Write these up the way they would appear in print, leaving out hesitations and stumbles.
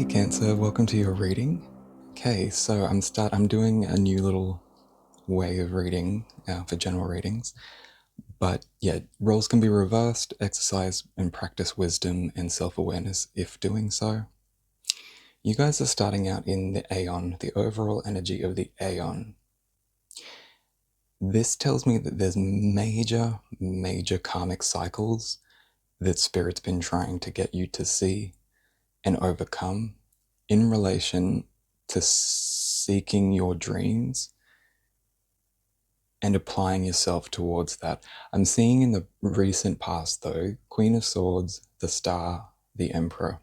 Cancer, welcome to your reading. Okay, so I'm doing a new little way of reading for general readings. But yeah, roles can be reversed, exercise and practice wisdom and self-awareness if doing so. You guys are starting out in the Aeon, the overall energy of the Aeon. This tells me that there's major karmic cycles that Spirit's been trying to get you to see and overcome in relation to seeking your dreams and applying yourself towards that. I'm seeing in the recent past, though, Queen of Swords, the Star, the Emperor.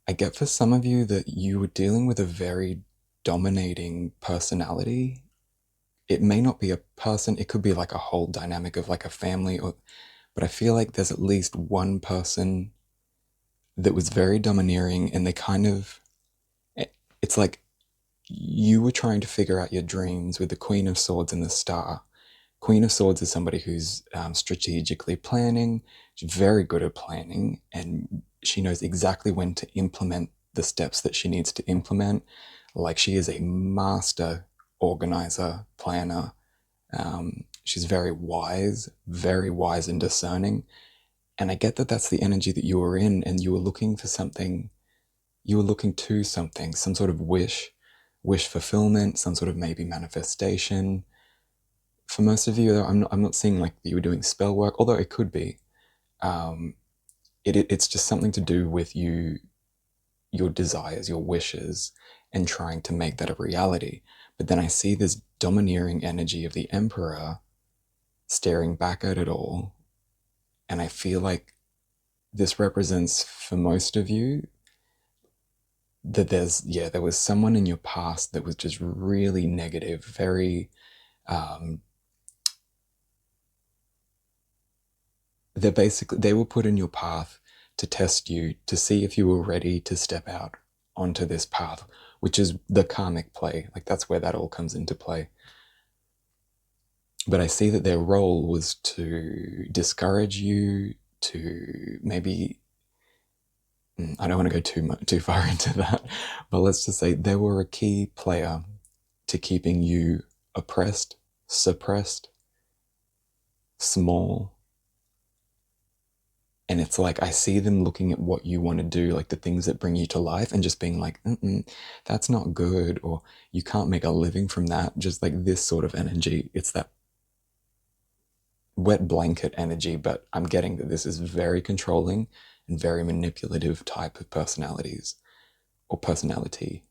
I get for some of you that you were dealing with a very dominating personality. It may not be a person, it could be like a whole dynamic of like a family, but I feel like there's at least one person that was very domineering, and it's like you were trying to figure out your dreams with the Queen of Swords and the Star. Queen of Swords is somebody who's strategically planning. She's very good at planning, and she knows exactly when to implement the steps that she needs to implement. Like, she is a master organizer, planner. She's very wise and discerning. And I get that that's the energy that you were in, and you were looking for something. You were looking to something, some sort of wish fulfillment, some sort of maybe manifestation. For most of you, I'm not seeing like you were doing spell work, although it could be. It's just something to do with you, your desires, your wishes, and trying to make that a reality. But then I see this domineering energy of the Emperor staring back at it all, and I feel like this represents for most of you that there was someone in your past that was just really negative, very they were put in your path to test you, to see if you were ready to step out onto this path, which is the karmic play. Like, that's where that all comes into play. But I see that their role was to discourage you, to maybe, I don't want to go too far into that, but let's just say they were a key player to keeping you oppressed, suppressed, small. And it's like, I see them looking at what you want to do, like the things that bring you to life, and just being like, that's not good, or you can't make a living from that. Just like this sort of energy. It's that wet blanket energy, but I'm getting that this is very controlling and very manipulative type of personalities or personality.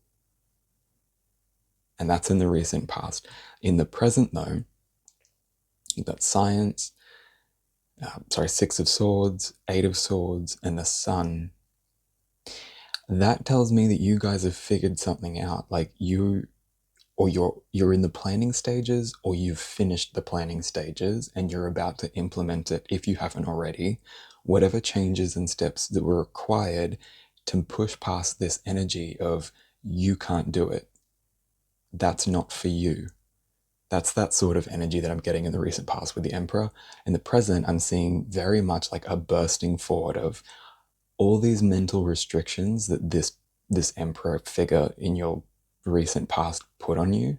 And that's in the recent past. In the present, though, you've got science, Six of Swords, Eight of Swords, and the Sun. That tells me that you guys have figured something out. Like, you're in the planning stages, or you've finished the planning stages and you're about to implement it, if you haven't already, whatever changes and steps that were required to push past this energy of you can't do it. That's not for you. That's that sort of energy that I'm getting in the recent past with the Emperor. In the present, I'm seeing very much like a bursting forward of all these mental restrictions that this Emperor figure in your recent past put on you,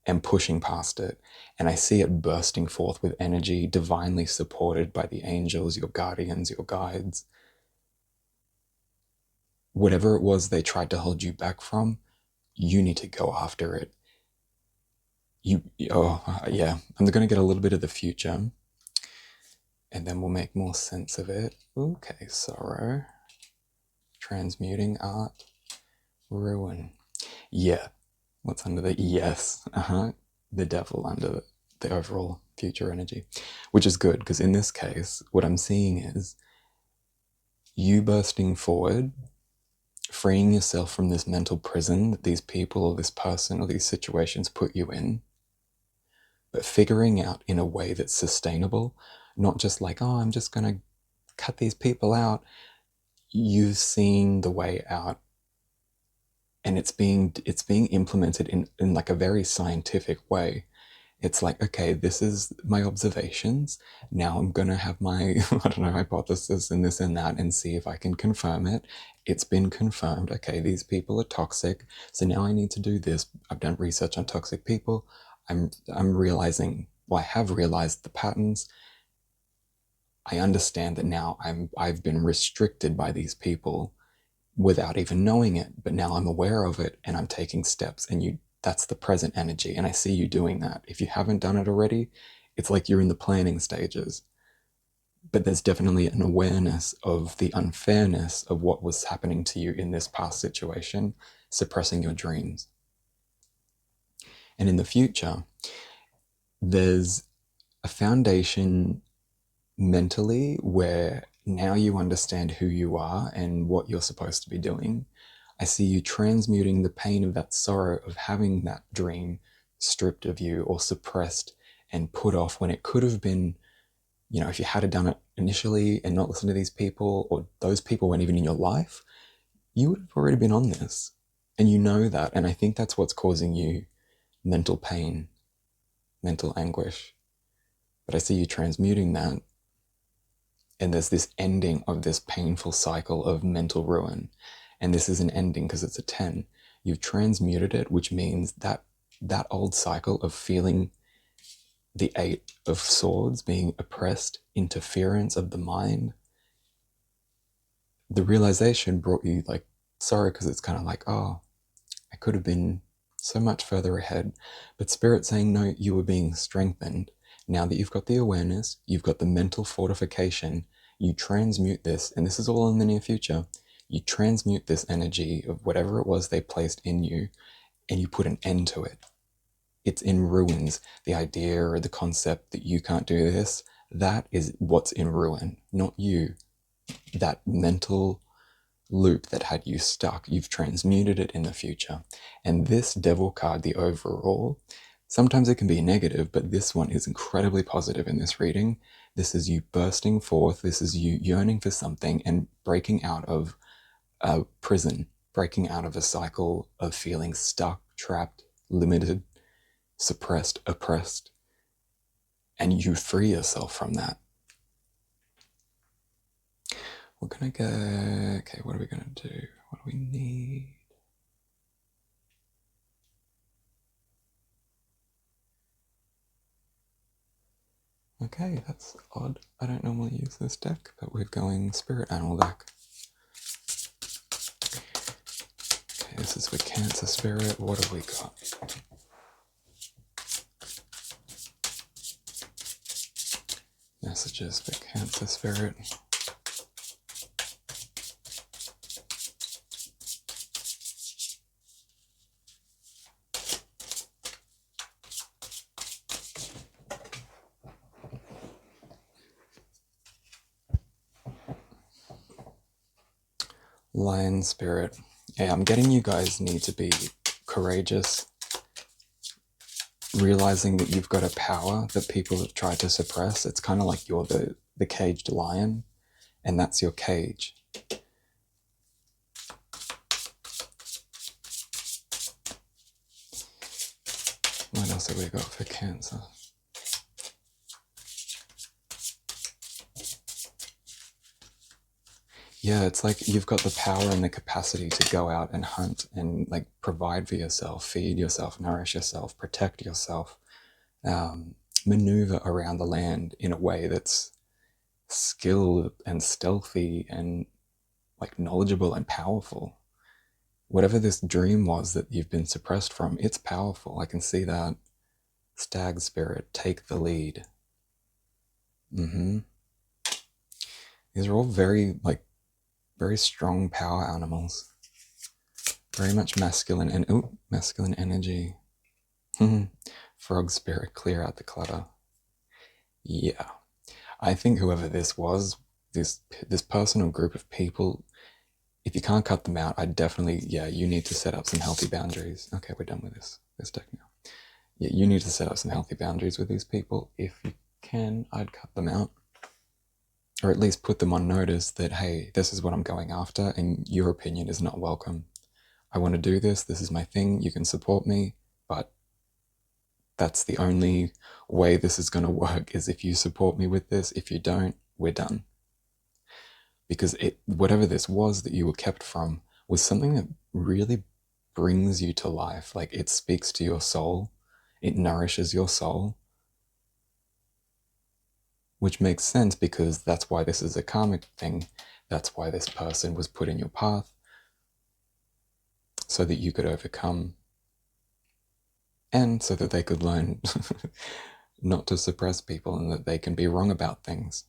and pushing past it. And I see it bursting forth with energy divinely supported by the angels, your guardians, your guides. Whatever it was they tried to hold you back from, you need to go after it. Yeah, I'm going to get a little bit of the future, and then we'll make more sense of it. Okay, sorrow, transmuting art, ruin. Yeah, what's under the yes? The devil under the overall future energy, which is good, because in this case, what I'm seeing is you bursting forward, freeing yourself from this mental prison that these people or this person or these situations put you in, but figuring out in a way that's sustainable, not just like, oh, I'm just going to cut these people out. You've seen the way out, and it's being implemented in like a very scientific way. It's like, okay, this is my observations. Now I'm going to have my, I don't know, hypothesis and this and that and see if I can confirm it. It's been confirmed. Okay, these people are toxic. So now I need to do this. I've done research on toxic people. I'm realizing, well, I have realized the patterns. I understand that now I've been restricted by these people without even knowing it, but now I'm aware of it and I'm taking steps, and that's the present energy, and I see you doing that. If you haven't done it already, it's like you're in the planning stages, but there's definitely an awareness of the unfairness of what was happening to you in this past situation, suppressing your dreams. And in the future, there's a foundation mentally where now you understand who you are and what you're supposed to be doing. I see you transmuting the pain of that sorrow of having that dream stripped of you or suppressed and put off when it could have been, if you had done it initially and not listened to these people, or those people weren't even in your life, you would have already been on this. And you know that. And I think that's what's causing you mental pain, mental anguish. But I see you transmuting that. And there's this ending of this painful cycle of mental ruin. And this is an ending because it's a 10. You've transmuted it, which means that that old cycle of feeling the 8 of swords, being oppressed, interference of the mind, the realization brought you sorry, because it's kind of like, oh, I could have been so much further ahead. But Spirit saying, no, you were being strengthened. Now that you've got the awareness, you've got the mental fortification, you transmute this, and this is all in the near future, you transmute this energy of whatever it was they placed in you, and you put an end to it. It's in ruins. The idea or the concept that you can't do this, that is what's in ruin, not you. That mental loop that had you stuck, you've transmuted it in the future. And this devil card, the overall, sometimes it can be negative, but this one is incredibly positive in this reading. This is you bursting forth. This is you yearning for something and breaking out of a prison, breaking out of a cycle of feeling stuck, trapped, limited, suppressed, oppressed. And you free yourself from that. We're going to go, okay, what are we going to do? What do we need? Okay, that's odd. I don't normally use this deck, but we're going Spirit Animal deck. Okay, this is for Cancer Spirit. What have we got? Messages for Cancer Spirit. Lion Spirit. Yeah, I'm getting you guys need to be courageous, realizing that you've got a power that people have tried to suppress. It's kind of like you're the caged lion, and that's your cage. What else have we got for Cancer? Yeah, it's like you've got the power and the capacity to go out and hunt and provide for yourself, feed yourself, nourish yourself, protect yourself, maneuver around the land in a way that's skilled and stealthy and knowledgeable and powerful. Whatever this dream was that you've been suppressed from, it's powerful. I can see that. Stag Spirit, take the lead. These are all very strong power animals. Very much masculine and masculine energy. Frog Spirit, clear out the clutter. Yeah. I think whoever this was, this person or group of people, if you can't cut them out, I definitely, you need to set up some healthy boundaries. Okay, we're done with this deck now. Yeah, you need to set up some healthy boundaries with these people. If you can, I'd cut them out. Or at least put them on notice that, hey, this is what I'm going after and your opinion is not welcome. I want to do this. This is my thing. You can support me, but That's the only way this is going to work, is if you support me with this. If you don't, we're done. Because whatever this was that you were kept from was something that really brings you to life. Like, it speaks to your soul. It nourishes your soul. Which makes sense, because that's why this is a karmic thing. That's why this person was put in your path, so that you could overcome, and so that they could learn not to suppress people, and that they can be wrong about things.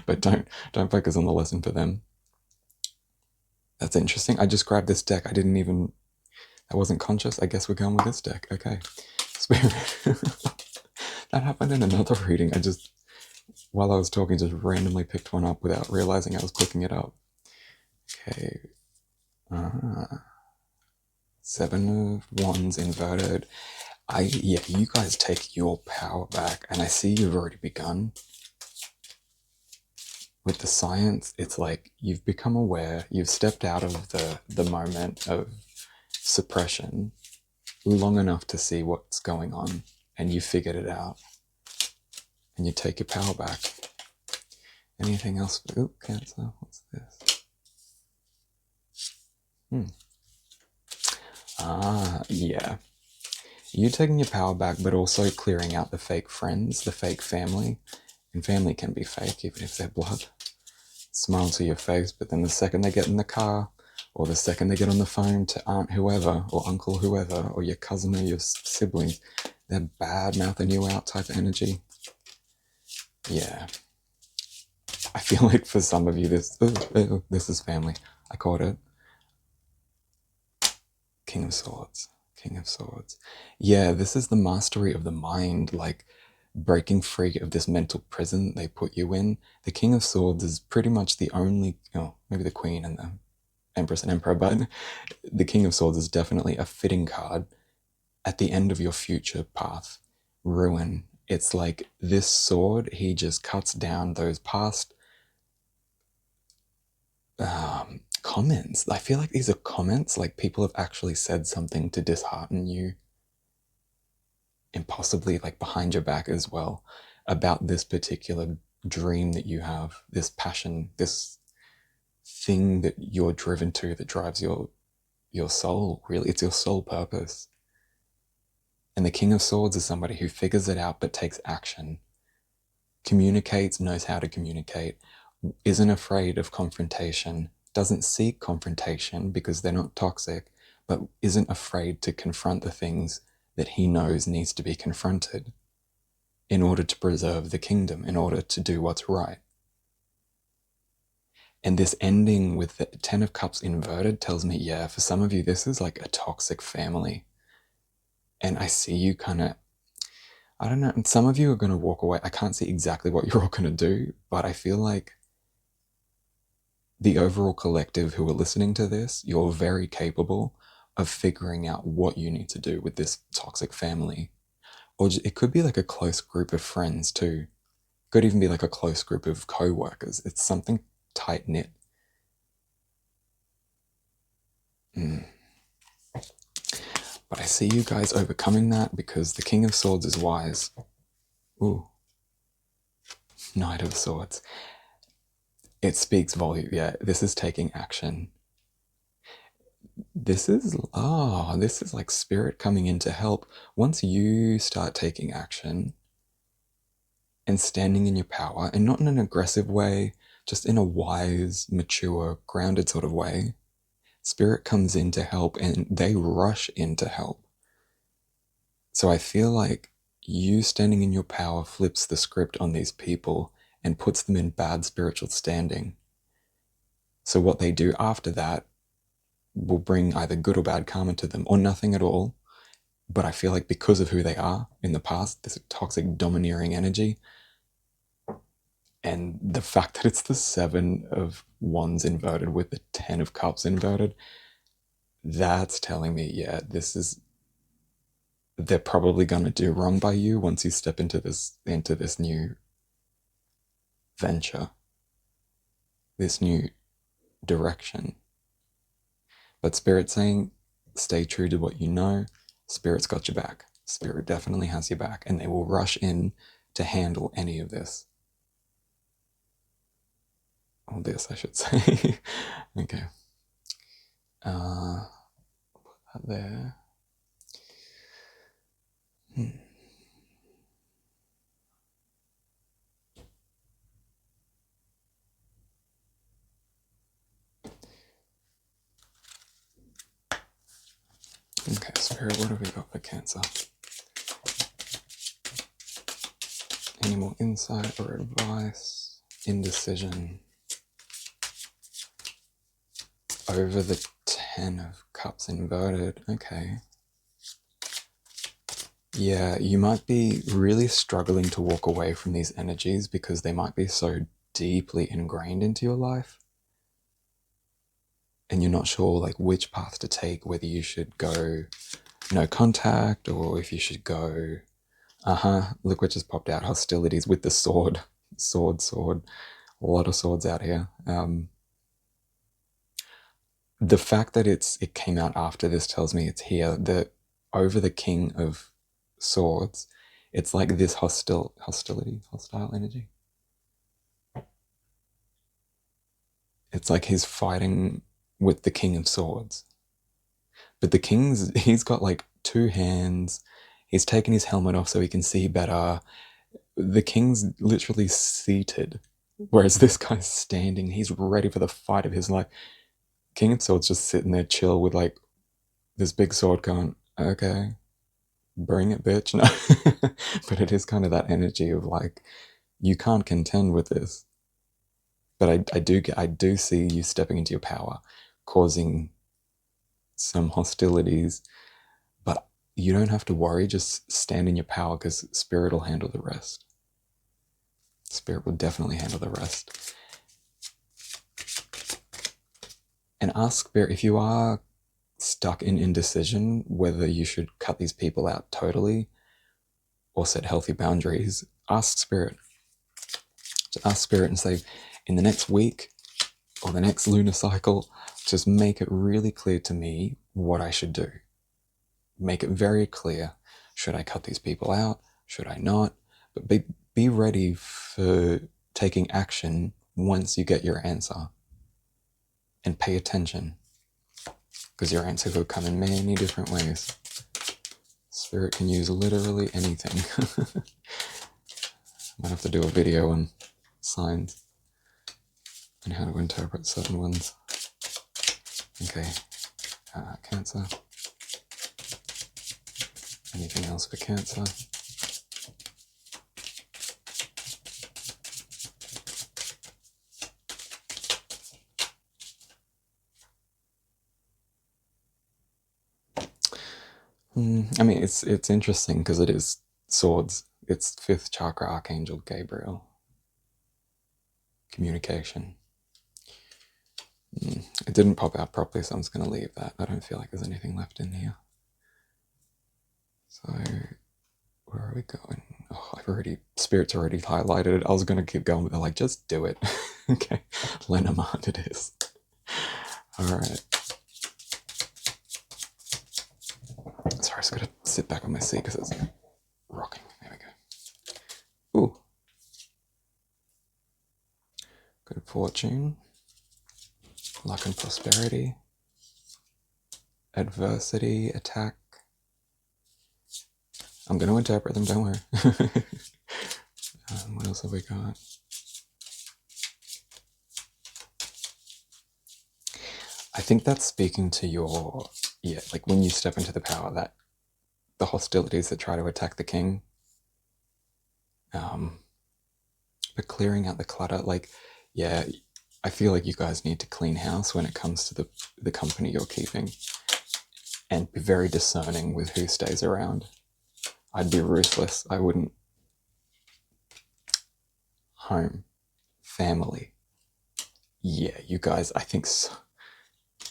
But don't focus on the lesson for them. That's interesting. I just grabbed this deck. I wasn't conscious. I guess we're going with this deck. Okay. Spirit. That happened in another reading. While I was talking, just randomly picked one up without realizing I was clicking it up. Okay. Seven of Wands inverted. You guys take your power back, and I see you've already begun. With the science, it's like you've become aware, you've stepped out of the moment of suppression long enough to see what's going on, and you figured it out, and you take your power back. Anything else? Ooh, Cancer, what's this? Yeah. You taking your power back, but also clearing out the fake friends, the fake family. And family can be fake, even if they're blood. Smile to your face, but then the second they get in the car, or the second they get on the phone to aunt whoever, or uncle whoever, or your cousin or your siblings, they're bad-mouthing you out type of energy. Yeah. I feel like for some of you, this is family. I caught it. King of Swords. King of Swords. Yeah, this is the mastery of the mind, like breaking free of this mental prison they put you in. The King of Swords is pretty much the only, maybe the Queen and the Empress and Emperor, but the King of Swords is definitely a fitting card at the end of your future path. Ruin. It's like this sword, he just cuts down those past comments. I feel like these are comments, like people have actually said something to dishearten you, and possibly like behind your back as well, about this particular dream that you have, this passion, this thing that you're driven to, that drives your soul. Really, it's your soul purpose. And the King of Swords is somebody who figures it out but takes action, communicates, knows how to communicate, isn't afraid of confrontation, doesn't seek confrontation because they're not toxic, but isn't afraid to confront the things that he knows needs to be confronted in order to preserve the kingdom, in order to do what's right. And this ending with the Ten of Cups inverted tells me, yeah, for some of you, this is like a toxic family. And I see you kind of, I don't know, and some of you are going to walk away. I can't see exactly what you're all going to do, but I feel like the overall collective who are listening to this, you're very capable of figuring out what you need to do with this toxic family. Or it could be like a close group of friends too. It could even be like a close group of co-workers. It's something tight-knit. But I see you guys overcoming that, because the King of Swords is wise. Ooh. Knight of Swords. It speaks volume. Yeah, this is taking action. This is like spirit coming in to help. Once you start taking action and standing in your power, and not in an aggressive way, just in a wise, mature, grounded sort of way, spirit comes in to help, and they rush in to help. So I feel like you standing in your power flips the script on these people and puts them in bad spiritual standing. So what they do after that will bring either good or bad karma to them, or nothing at all. But I feel like because of who they are in the past, this toxic, domineering energy, and the fact that it's the Seven of Wands inverted with the Ten of Cups inverted, that's telling me, yeah, they're probably going to do wrong by you once you step into this new venture, this new direction. But Spirit's saying, stay true to what you know. Spirit's got your back. Spirit definitely has your back, and they will rush in to handle any of this. All this, I should say. Okay. Put that there. Okay, Spirit, what have we got for Cancer? Any more insight or advice? Indecision. Over the 10 of Cups inverted. Okay. Yeah, you might be really struggling to walk away from these energies because they might be so deeply ingrained into your life. And you're not sure like which path to take, whether you should go no contact or if you should go, look what just popped out, hostilities with the sword. Sword. A lot of swords out here. The fact that it came out after this tells me it's here. That over the King of Swords, it's like this hostile energy. It's like he's fighting with the King of Swords. But he's got like two hands. He's taken his helmet off so he can see better. The king's literally seated, whereas this guy's standing. He's ready for the fight of his life. King of Swords just sitting there chill with like this big sword going, okay, bring it, bitch. No. But it is kind of that energy of like, you can't contend with this. But I do see you stepping into your power, causing some hostilities. But you don't have to worry, just stand in your power because Spirit will handle the rest. Spirit will definitely handle the rest. And ask Spirit, if you are stuck in indecision, whether you should cut these people out totally or set healthy boundaries, ask Spirit. Just ask Spirit and say, in the next week or the next lunar cycle, just make it really clear to me what I should do. Make it very clear. Should I cut these people out? Should I not? But be ready for taking action once you get your answer. And pay attention, because your answer could come in many different ways. Spirit can use literally anything. I might have to do a video on signs and how to interpret certain ones. Okay, Cancer. Anything else for Cancer? I mean, it's interesting because it is swords. It's 5th chakra, Archangel Gabriel. Communication. It didn't pop out properly, so I'm just going to leave that. I don't feel like there's anything left in here. So, where are we going? Oh, Spirit's already highlighted it. I was going to keep going, but they're like, just do it. Okay, Lenormand it is. All right. Sorry, I just got to sit back on my seat because it's rocking. There we go. Ooh. Good fortune. Luck and prosperity. Adversity, attack. I'm going to interpret them, don't worry. What else have we got? I think that's speaking to your, like when you step into the power, that the hostilities that try to attack the king. But clearing out the clutter, like, yeah, I feel like you guys need to clean house when it comes to the company you're keeping, and be very discerning with who stays around. I'd be ruthless. I wouldn't. Home, family. Yeah, you guys, I think so.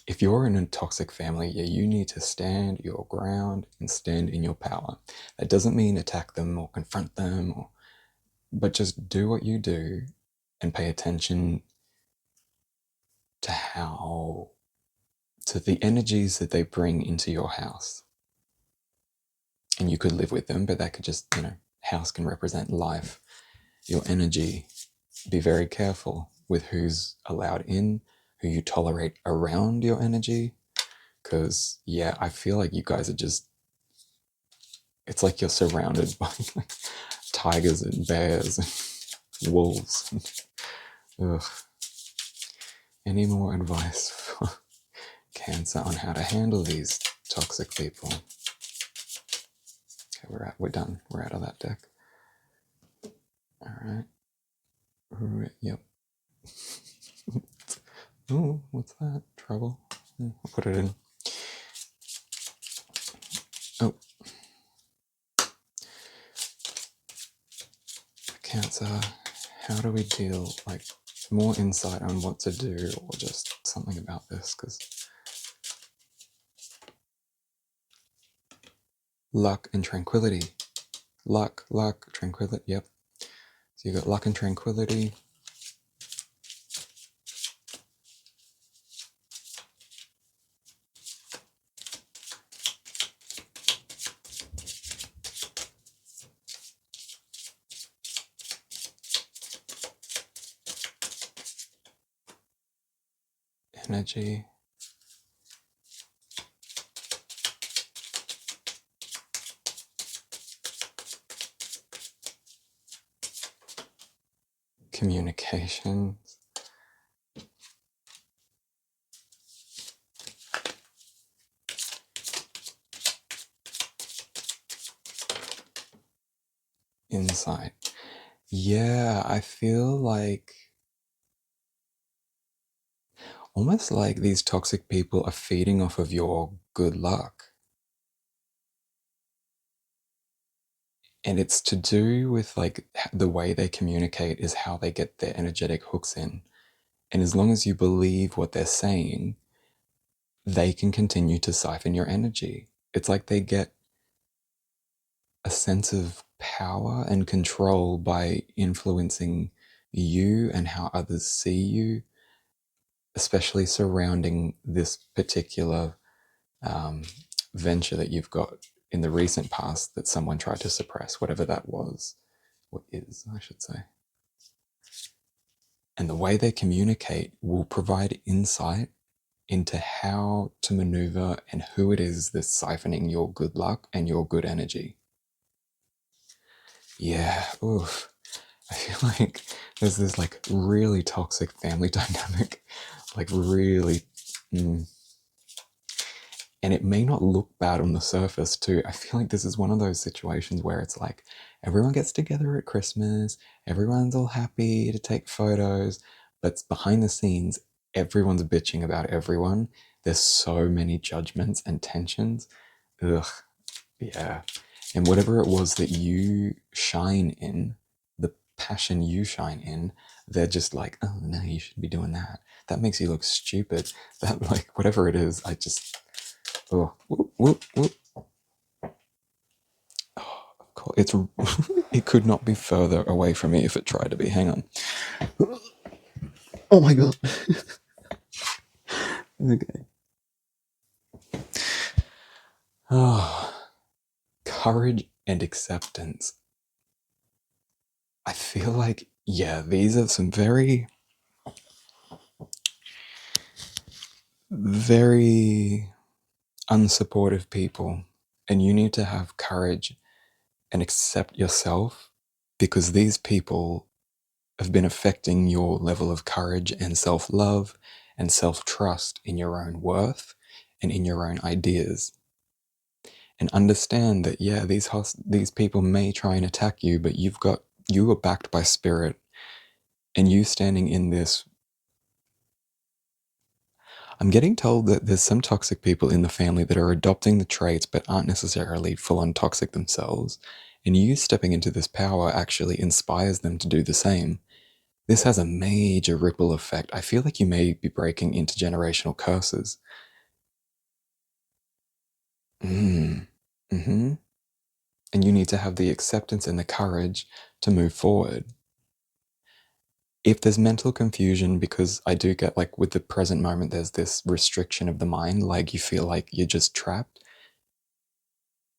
If you're in a toxic family, yeah, you need to stand your ground and stand in your power. That doesn't mean attack them or confront them, but just do what you do and pay attention to the energies that they bring into your house. and you could live with them, but that could just, house can represent life, your energy. Be very careful with who's allowed in, who you tolerate around your energy, because, yeah, I feel like you guys are just, it's like you're surrounded by like, tigers and bears and wolves. Ugh. Any more advice for Cancer on how to handle these toxic people? Okay, we're done. We're out of that deck. All right. Yep. Ooh, what's that? Trouble. I'll put it in. Oh. Cancer, how do we deal, like, more insight on what to do or just something about this, because luck and tranquility. Luck, tranquility, yep. So you got luck and tranquility. Energy. Communication. Insight. Yeah, I feel like almost like these toxic people are feeding off of your good luck. And it's to do with like the way they communicate is how they get their energetic hooks in. And as long as you believe what they're saying, they can continue to siphon your energy. It's like they get a sense of power and control by influencing you and how others see you, especially surrounding this particular venture that you've got in the recent past that someone tried to suppress, whatever that was, or is, I should say. And the way they communicate will provide insight into how to maneuver and who it is that's siphoning your good luck and your good energy. Yeah, oof. I feel like there's this like really toxic family dynamic, like really, and it may not look bad on the surface too. I feel like this is one of those situations where it's like everyone gets together at Christmas, everyone's all happy to take photos, but behind the scenes, everyone's bitching about everyone. There's so many judgments and tensions. Ugh, yeah. And whatever it was that you shine in, the passion you shine in, they're just like, oh no, you should be doing that. That makes you look stupid. That, like, whatever it is, I just, oh, whoop, whoop, whoop. Oh, of course, it's, it could not be further away from me if it tried to be. Hang on. Oh my god. Okay. Oh, courage and acceptance. I feel like, yeah, these are some very, very unsupportive people, and you need to have courage and accept yourself, because these people have been affecting your level of courage and self-love and self-trust in your own worth and in your own ideas. And understand that, yeah, these people may try and attack you, but you are backed by spirit, and you standing in this. I'm getting told that there's some toxic people in the family that are adopting the traits but aren't necessarily full-on toxic themselves, and you stepping into this power actually inspires them to do the same. This has a major ripple effect. I feel like you may be breaking intergenerational curses. Mm-hmm. And you need to have the acceptance and the courage to move forward. If there's mental confusion, because I do get, like, with the present moment, there's this restriction of the mind, like you feel like you're just trapped.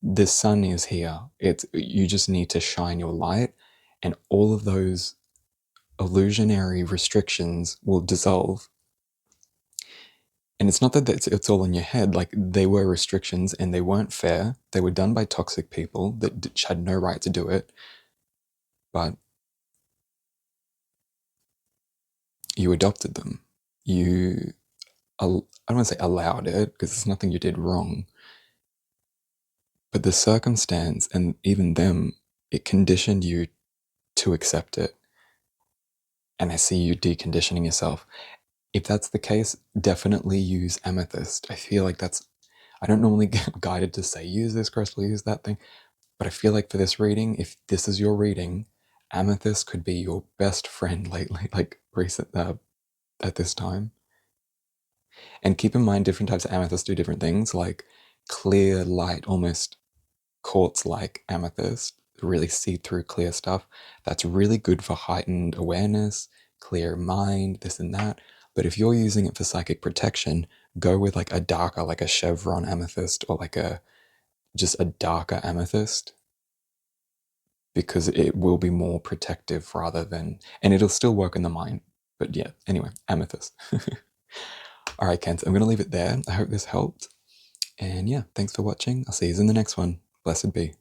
the sun is here. It's you just need to shine your light, and all of those illusionary restrictions will dissolve. And it's not that it's all in your head. Like, they were restrictions and they weren't fair. They were done by toxic people that had no right to do it. But you adopted them. You, I don't want to say allowed it, because it's nothing you did wrong. But the circumstance and even them, it conditioned you to accept it. And I see you deconditioning yourself. If that's the case, definitely use amethyst. I feel like that's, I don't normally get guided to say use this crystal, use that thing, but I feel like for this reading, if this is your reading, amethyst could be your best friend lately, like recent at this time. And keep in mind, different types of amethyst do different things, like clear, light, almost quartz-like amethyst, really see-through clear stuff. That's really good for heightened awareness, clear mind, this and that. But if you're using it for psychic protection, go with like a darker, like a chevron amethyst, or like a just a darker amethyst, because it will be more protective rather than, and it'll still work in the mind. But yeah, anyway, amethyst. All right, Kent, I'm going to leave it there. I hope this helped. And yeah, thanks for watching. I'll see you in the next one. Blessed be.